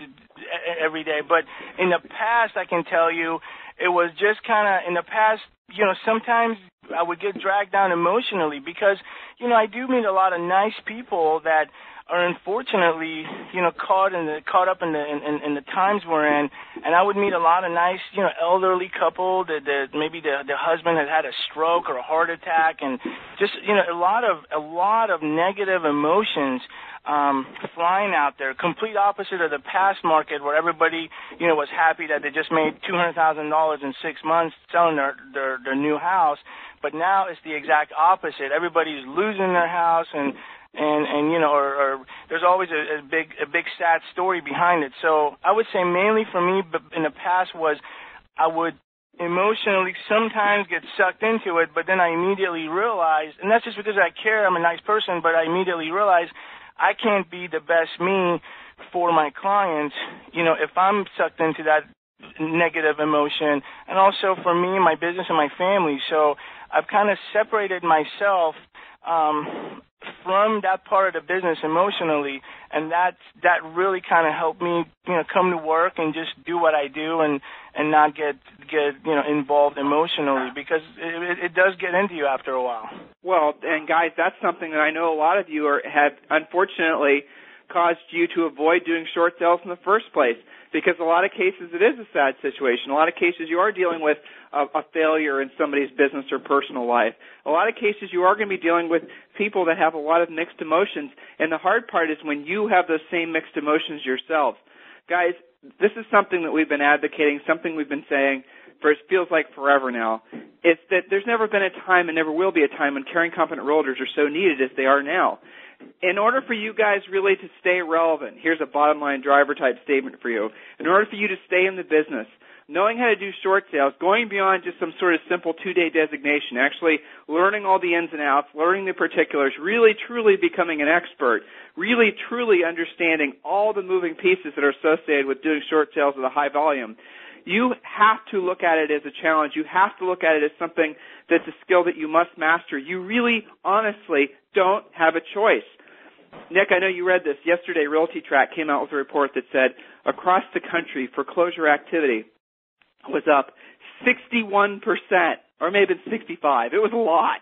every day. But in the past, I can tell you, it was just kind of in the past. Sometimes I would get dragged down emotionally because I do meet a lot of nice people that are unfortunately, caught up in the times we're in, and I would meet a lot of nice, elderly couple that maybe the husband had a stroke or a heart attack, and just a lot of negative emotions flying out there. Complete opposite of the past market where everybody was happy that they just made $200,000 in 6 months selling their new house, but now it's the exact opposite. Everybody's losing their house and or there's always a big sad story behind it. So I would say mainly for me, but in the past was I would emotionally sometimes get sucked into it, but then I immediately realized, and that's just because I care, I'm a nice person, but I immediately realized I can't be the best me for my clients, if I'm sucked into that negative emotion, and also for me, my business, and my family. So I've kind of separated myself from that part of the business emotionally, and that really kind of helped me, come to work and just do what I do and not get involved emotionally, because it does get into you after a while. Well, and guys, that's something that I know a lot of you have unfortunately caused you to avoid doing short sales in the first place, because a lot of cases it is a sad situation. A lot of cases you are dealing with a failure in somebody's business or personal life. A lot of cases you are going to be dealing with people that have a lot of mixed emotions, and the hard part is when you have those same mixed emotions yourself. Guys, this is something that we've been advocating, something we've been saying for it feels like forever now. It's that there's never been a time and never will be a time when caring, competent realtors are so needed as they are now. In order for you guys really to stay relevant, here's a bottom line driver type statement for you. In order for you to stay in the business, knowing how to do short sales, going beyond just some sort of simple 2-day designation, actually learning all the ins and outs, learning the particulars, really truly becoming an expert, really truly understanding all the moving pieces that are associated with doing short sales at a high volume, you have to look at it as a challenge. You have to look at it as something that's a skill that you must master. You really, honestly, don't have a choice. Nick, I know you read this. Yesterday, Realty Track came out with a report that said across the country, foreclosure activity was up 61%, or maybe 65%. It was a lot.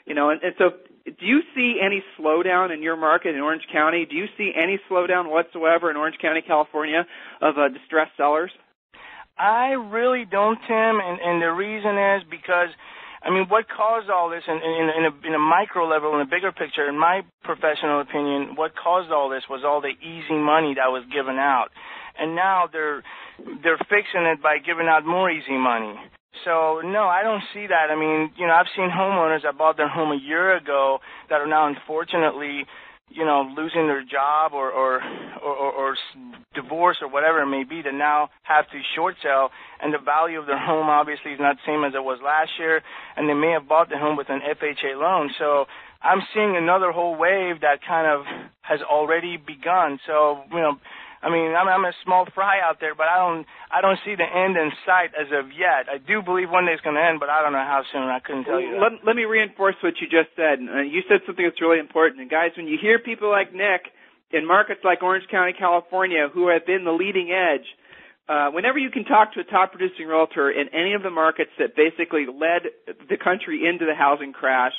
And so do you see any slowdown in your market in Orange County? Do you see any slowdown whatsoever in Orange County, California, of distressed sellers? I really don't, Tim, and the reason is because, what caused all this in a micro level, in a bigger picture, in my professional opinion, what caused all this was all the easy money that was given out. And now they're fixing it by giving out more easy money. So, no, I don't see that. I've seen homeowners that bought their home a year ago that are now, unfortunately, losing their job or divorce or whatever it may be, to now have to short sell, and the value of their home obviously is not the same as it was last year, and they may have bought the home with an FHA loan. So I'm seeing another whole wave that kind of has already begun. So, I'm a small fry out there, but I don't see the end in sight as of yet. I do believe one day it's going to end, but I don't know how soon. I couldn't tell you that. Let me reinforce what you just said. You said something that's really important. And guys, when you hear people like Nick in markets like Orange County, California, who have been the leading edge, whenever you can talk to a top producing realtor in any of the markets that basically led the country into the housing crash,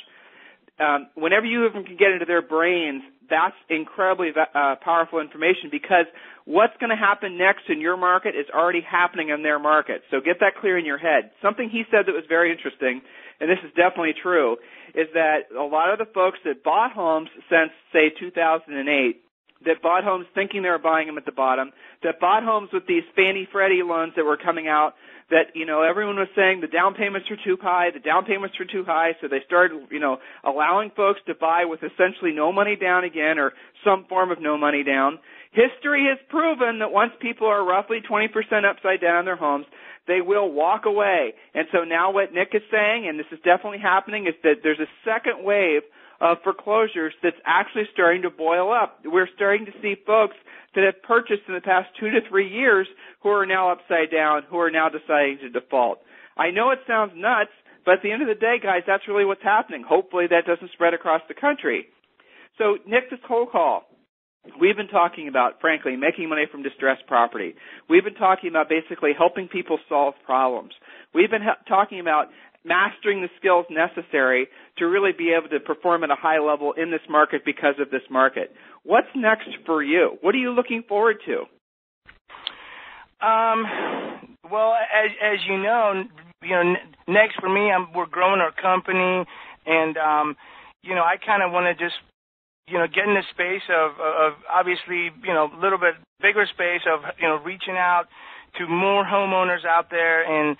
whenever you even can get into their brains, that's incredibly powerful information, because what's going to happen next in your market is already happening in their market. So get that clear in your head. Something he said that was very interesting, and this is definitely true, is that a lot of the folks that bought homes since, say, 2008, that bought homes thinking they were buying them at the bottom, that bought homes with these Fannie Freddie loans that were coming out, that, everyone was saying the down payments were too high, so they started, allowing folks to buy with essentially no money down again, or some form of no money down. History has proven that once people are roughly 20% upside down in their homes, they will walk away. And so now what Nick is saying, and this is definitely happening, is that there's a second wave of foreclosures that's actually starting to boil up. We're starting to see folks that have purchased in the past 2 to 3 years who are now upside down, who are now deciding to default. I know it sounds nuts, but at the end of the day, guys, that's really what's happening. Hopefully that doesn't spread across the country. So, Nick, this whole call, we've been talking about, frankly, making money from distressed property. We've been talking about basically helping people solve problems. We've been talking about mastering the skills necessary to really be able to perform at a high level in this market because of this market. What's next for you? What are you looking forward to? Well, as you know, next for me, we're growing our company, and I kind of want to just get in the space of obviously, a little bit bigger space of, reaching out to more homeowners out there and,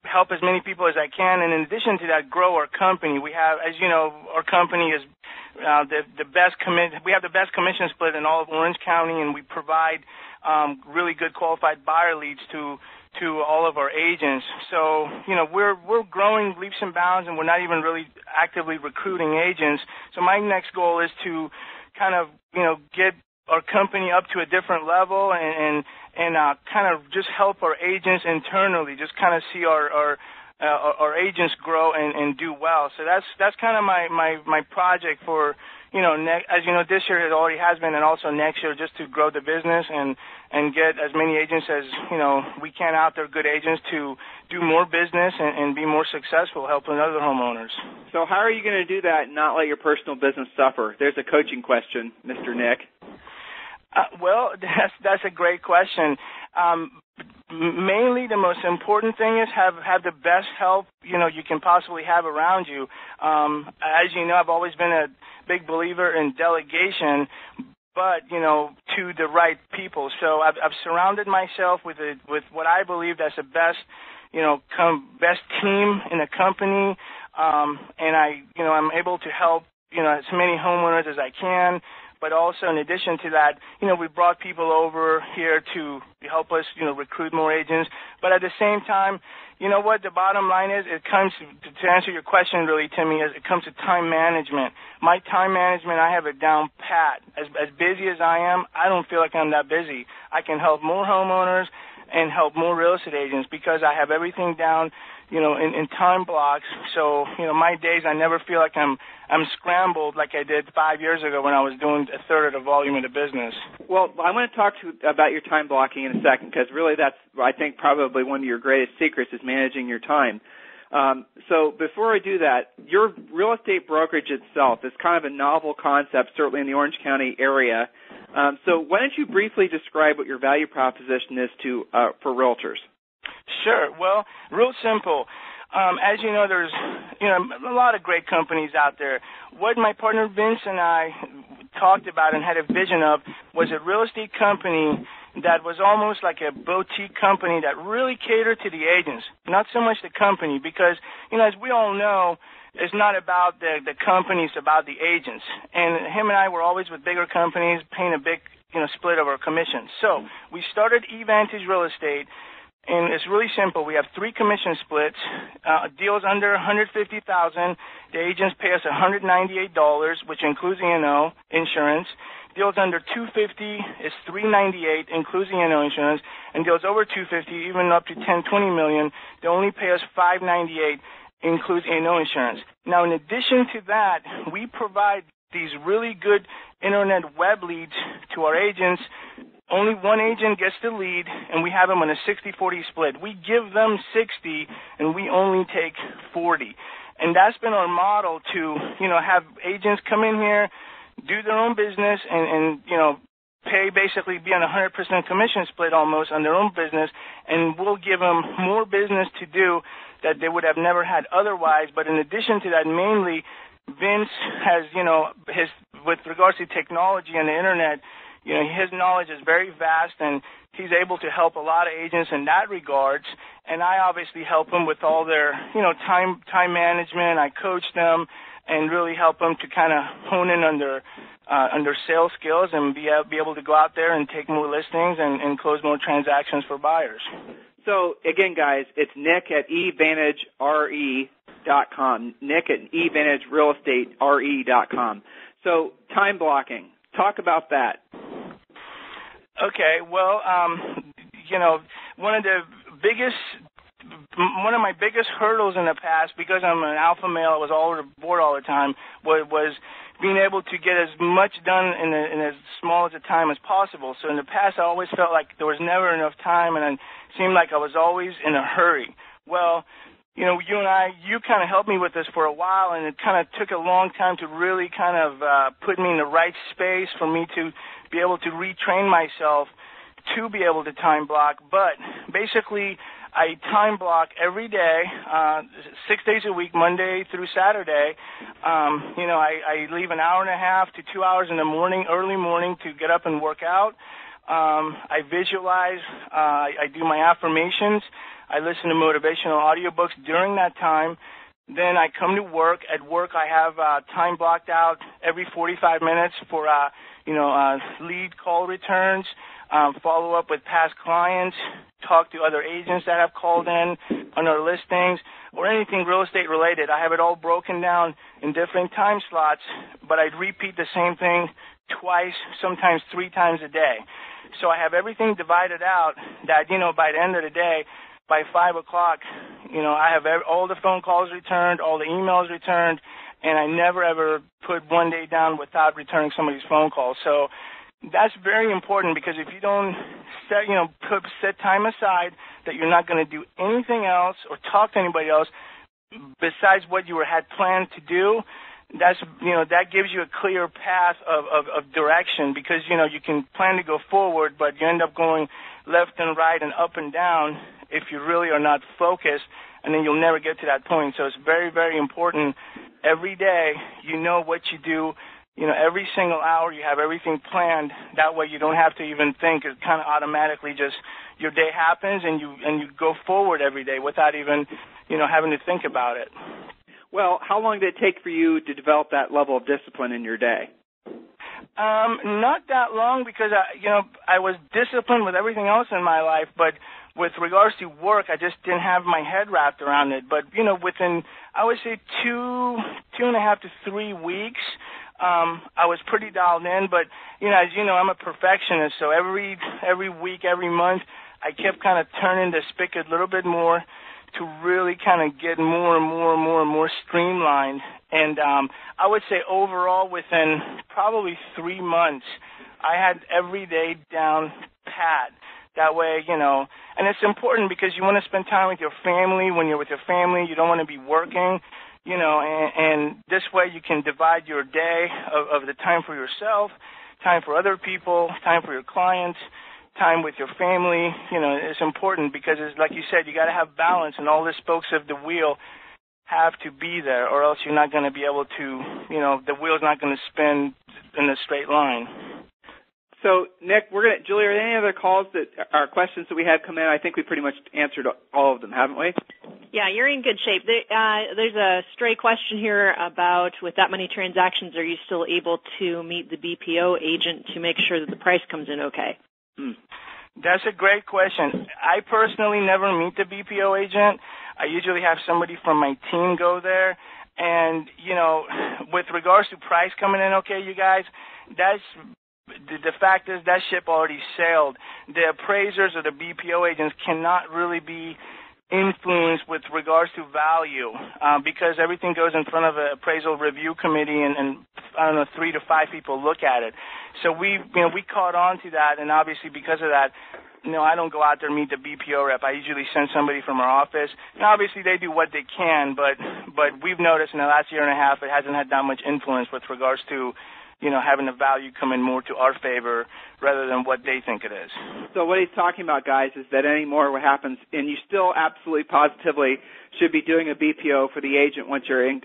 help as many people as I can. And in addition to that, grow our company. We have, as you know, our company is the best we have the best commission split in all of Orange County, and we provide really good qualified buyer leads to all of our agents. So, we're growing leaps and bounds, and we're not even really actively recruiting agents. So my next goal is to kind of, get our company up to a different level and kind of just help our agents internally, just kind of see our agents grow and do well. So that's kind of my project for, as you know, this year it already has been, and also next year, just to grow the business and get as many agents as, we can out there, good agents, to do more business and be more successful helping other homeowners. So how are you going to do that and not let your personal business suffer? There's a coaching question, Mr. Nick. Well, that's a great question. Mainly the most important thing is have the best help, you can possibly have around you. As you know, I've always been a big believer in delegation, but, to the right people. So I've surrounded myself with what I believe that's the best, best team in the company. And I'm able to help, as many homeowners as I can. But also, in addition to that, we brought people over here to help us, recruit more agents. But at the same time, what the bottom line is, it comes to answer your question really, Timmy, is it comes to time management. My time management, I have it down pat. As busy as I am, I don't feel like I'm that busy. I can help more homeowners and help more real estate agents because I have everything down, in time blocks. So, my days, I never feel like I'm scrambled like I did 5 years ago when I was doing a third of the volume of the business. Well, I want to talk about your time blocking in a second, because really that's, I think, probably one of your greatest secrets is managing your time. So before I do that, your real estate brokerage itself is kind of a novel concept, certainly in the Orange County area. So why don't you briefly describe what your value proposition is for realtors? Sure. Well, real simple. As you know, there's a lot of great companies out there. What my partner Vince and I talked about and had a vision of was a real estate company that was almost like a boutique company that really catered to the agents, not so much the company, because, as we all know, it's not about the company, it's about the agents. And him and I were always with bigger companies, paying a big, split of our commission. So we started eVantage Real Estate, and it's really simple. We have 3 commission splits. Deals under $150,000, the agents pay us $198, which includes E&O insurance. Deals under $250 is $398, includes E&O insurance, and deals over $250, even up to $10-20 million, they only pay us $598, includes E&O insurance. Now, in addition to that, we provide these really good internet web leads to our agents. Only one agent gets the lead, and we have them on a 60-40 split. We give them 60, and we only take 40. And that's been our model to, have agents come in here, do their own business, and pay, basically be on a 100% commission split almost on their own business, and we'll give them more business to do that they would have never had otherwise. But in addition to that, mainly, Vince has, with regards to technology and the internet, his knowledge is very vast, and he's able to help a lot of agents in that regards. And I obviously help them with all their, time management. I coach them and really help them to kind of hone in on their sales skills and be able to go out there and take more listings and close more transactions for buyers. So, again, guys, it's Nick at eVantageRE.com, Nick at eVantageRealestateRE.com. So, time blocking. Talk about that. Okay, well, one of my biggest hurdles in the past, because I'm an alpha male, I was all over the board all the time, was being able to get as much done in as small as a time as possible. So in the past, I always felt like there was never enough time, and it seemed like I was always in a hurry. Well, you kind of helped me with this for a while, and it kind of took a long time to really kind of put me in the right space for me to be able to retrain myself to be able to time block. But basically, I time block every day, 6 days a week, Monday through Saturday. I leave an hour and a half to 2 hours in the morning, early morning, to get up and work out. I visualize. I do my affirmations. I listen to motivational audiobooks during that time. Then I come to work. At work, I have time blocked out every 45 minutes for, lead call returns, follow up with past clients, talk to other agents that have called in on our listings, or anything real estate related. I have it all broken down in different time slots, but I repeat the same thing twice, sometimes 3 times a day. So I have everything divided out that, by the end of the day, by 5 o'clock, I have all the phone calls returned, all the emails returned, and I never ever put one day down without returning somebody's phone call. So that's very important, because if you don't set time aside that you're not going to do anything else or talk to anybody else besides what you had planned to do, that gives you a clear path of direction, because you can plan to go forward, but you end up going left and right and up and down if you really are not focused, and then you'll never get to that point. So it's very, very important. Every day, what you do. Every single hour you have everything planned. That way you don't have to even think. It kind of automatically just your day happens, and you go forward every day without even having to think about it. Well, how long did it take for you to develop that level of discipline in your day? Not that long, because I was disciplined with everything else in my life, but with regards to work, I just didn't have my head wrapped around it. But within, I would say 2.5 to 3 weeks, I was pretty dialed in. But as you know, I'm a perfectionist, so every week, every month, I kept kind of turning the spigot a little bit more to really kind of get more and more streamlined. And I would say overall, within probably 3 months, I had every day down pat. That way, and it's important, because you want to spend time with your family. When you're with your family, you don't want to be working, and this way you can divide your day of the time for yourself, time for other people, time for your clients, time with your family. It's important, because it's like you said, you got to have balance, and all the spokes of the wheel have to be there, or else you're not going to be able to, the wheel's not going to spin in a straight line. So, Nick, Julie, are there any other calls that are questions that we had come in? I think we pretty much answered all of them, haven't we? Yeah, you're in good shape. There's a stray question here about, with that many transactions, are you still able to meet the BPO agent to make sure that the price comes in okay? That's a great question. I personally never meet the BPO agent. I usually have somebody from my team go there. And, with regards to price coming in okay, you guys, the fact is that ship already sailed. The appraisers or the BPO agents cannot really be influenced with regards to value because everything goes in front of an appraisal review committee and I don't know, 3 to 5 people look at it. So we caught on to that, and obviously because of that, I don't go out there and meet the BPO rep. I usually send somebody from our office, and obviously they do what they can, but we've noticed in the last year and a half it hasn't had that much influence with regards to having the value come in more to our favor rather than what they think it is. So what he's talking about, guys, is that anymore what happens, and you still absolutely positively should be doing a BPO for the agent once you're in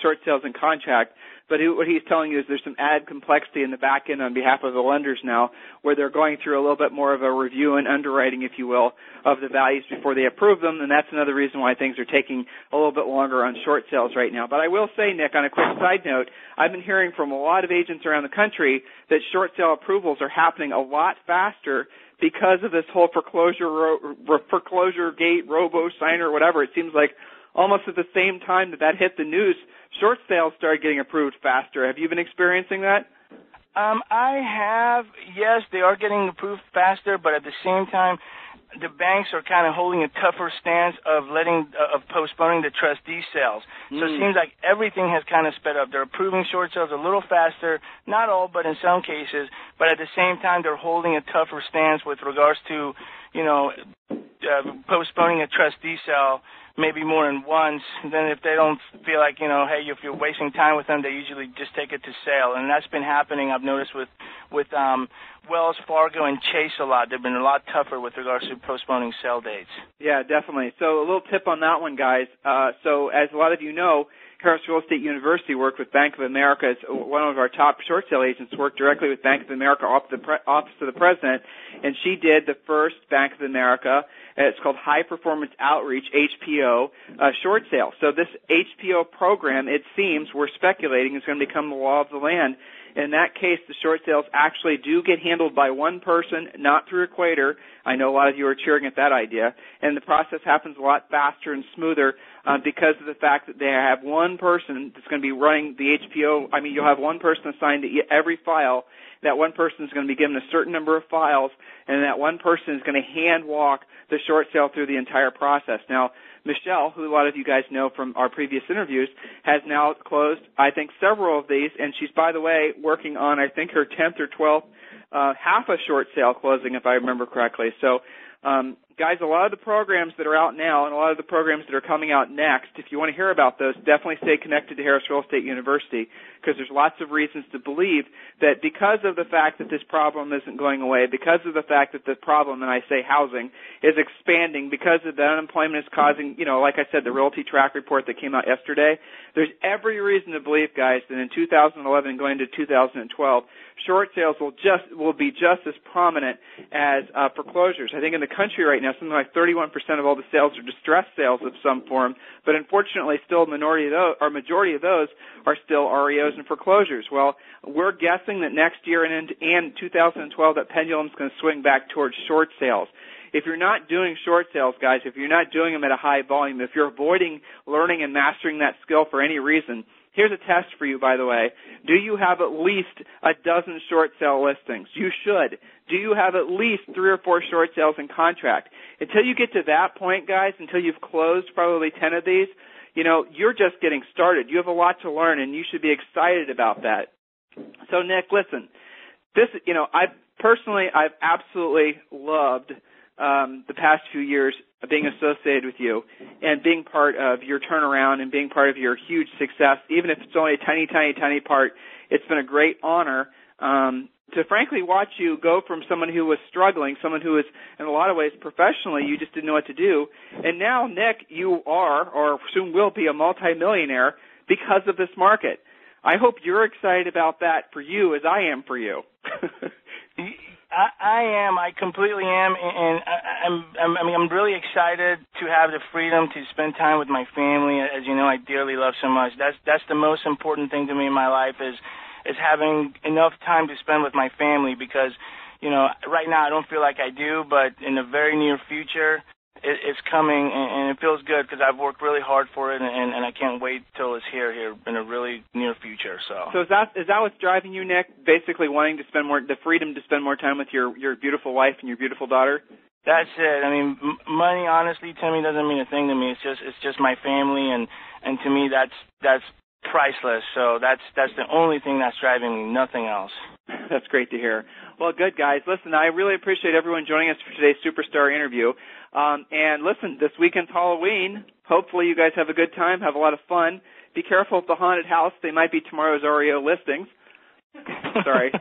short sales and contract. But what he's telling you is there's some added complexity in the back end on behalf of the lenders now where they're going through a little bit more of a review and underwriting, if you will, of the values before they approve them, and that's another reason why things are taking a little bit longer on short sales right now. But I will say, Nick, on a quick side note, I've been hearing from a lot of agents around the country that short sale approvals are happening a lot faster because of this whole foreclosure gate, robo-signer, whatever. It seems like almost at the same time that hit the news, short sales started getting approved faster. Have you been experiencing that? I have. Yes, they are getting approved faster, but at the same time, the banks are kind of holding a tougher stance of postponing the trustee sales. So it seems like everything has kind of sped up. They're approving short sales a little faster, not all, but in some cases. But at the same time, they're holding a tougher stance with regards to, postponing a trustee sale maybe more than once. Then if they don't feel like, hey, if you're wasting time with them, they usually just take it to sale. And that's been happening, I've noticed, with Wells Fargo and Chase a lot. They've been a lot tougher with regards to postponing sale dates. Yeah, definitely. So a little tip on that one, guys. So as a lot of you know, Harris Real Estate University worked with Bank of America. One of our top short sale agents worked directly with Bank of America Office of the President, and she did the first Bank of America. It's called High Performance Outreach, HPO, short sale. So this HPO program, it seems, we're speculating, is going to become the law of the land. In that case, the short sales actually do get handled by one person, not through Equator. I know a lot of you are cheering at that idea. And the process happens a lot faster and smoother because of the fact that they have one person that's going to be running the HPO. I mean, you'll have one person assigned to every file. That one person is going to be given a certain number of files, and that one person is going to hand walk the short sale through the entire process. Now, Michelle, who a lot of you guys know from our previous interviews, has now closed, I think, several of these, and she's, by the way, working on, I think, her 10th or 12th half a short sale closing, if I remember correctly. So, guys, a lot of the programs that are out now and a lot of the programs that are coming out next, if you want to hear about those, definitely stay connected to Harris Real Estate University because there's lots of reasons to believe that because of the fact that this problem isn't going away, because of the fact that the problem, and I say housing, is expanding, because of the unemployment is causing, like I said, the Realty Track report that came out yesterday, there's every reason to believe, guys, that in 2011 going into 2012, short sales will be just as prominent as foreclosures. I think in the country right now, something like 31% of all the sales are distressed sales of some form, but unfortunately still a majority of those are still REOs and foreclosures. Well, we're guessing that next year and 2012 that pendulum's going to swing back towards short sales. If you're not doing short sales, guys, if you're not doing them at a high volume, if you're avoiding learning and mastering that skill for any reason, here's a test for you, by the way. Do you have at least a dozen short sale listings? You should. Do you have at least 3 or 4 short sales in contract? Until you get to that point, guys, until you've closed probably 10 of these, you're just getting started. You have a lot to learn, and you should be excited about that. So, Nick, listen, I've absolutely loved the past few years of being associated with you and being part of your turnaround and being part of your huge success, even if it's only a tiny, tiny, tiny part. It's been a great honor to frankly watch you go from someone who was struggling, someone who was in a lot of ways professionally, you just didn't know what to do, and now, Nick, you are or soon will be a multimillionaire because of this market. I hope you're excited about that for you as I am for you. I am. I completely am, and I'm really excited to have the freedom to spend time with my family. As you know, I dearly love so much. That's the most important thing to me in my life is having enough time to spend with my family, because, you know, right now I don't feel like I do, but in the very near future, it's coming, and it feels good because I've worked really hard for it, and I can't wait till it's here in a really near future. So is that what's driving you, Nick? Basically, wanting to spend the freedom to spend more time with your beautiful wife and your beautiful daughter. That's it. I mean, money, honestly, Timmy, doesn't mean a thing to me. It's just my family, and to me, that's priceless. So that's the only thing that's driving me, nothing else. That's great to hear. Well, good, guys. Listen, I really appreciate everyone joining us for today's Superstar interview. And listen, this weekend's Halloween. Hopefully you guys have a good time, have a lot of fun. Be careful with the haunted house. They might be tomorrow's Oreo listings. Sorry,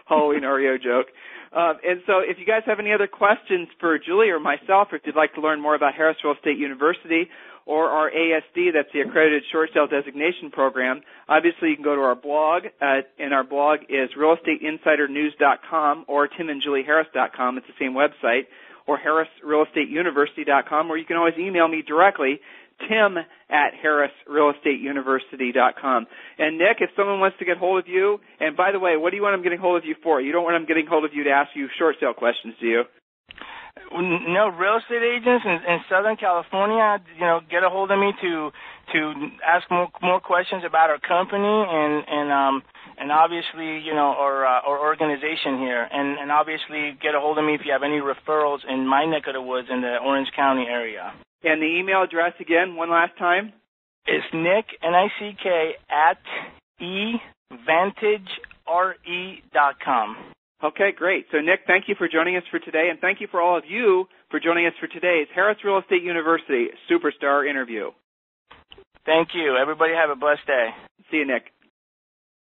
Halloween Oreo joke. And so if you guys have any other questions for Julie or myself, or if you'd like to learn more about Harris Real Estate University or our ASD, that's the Accredited Short Sale Designation Program, obviously you can go to our blog, and our blog is realestateinsidernews.com or timandjulieharris.com. It's the same website, or harrisrealestateuniversity.com, or you can always email me directly, tim@harrisrealestateuniversity.com. And Nick, if someone wants to get hold of you, and by the way, what do you want them getting hold of you for? You don't want them getting hold of you to ask you short sale questions, do you? No, real estate agents in Southern California, you know, get a hold of me to ask more questions about our company and obviously, you know, our organization here, and obviously get a hold of me if you have any referrals in my neck of the woods in the Orange County area. And the email address again, one last time? It's Nick, N-I-C-K, @evantage.re.com. Okay, great. So, Nick, thank you for joining us for today, and thank you for all of you for joining us for today's Harris Real Estate University Superstar interview. Thank you. Everybody have a blessed day. See you, Nick.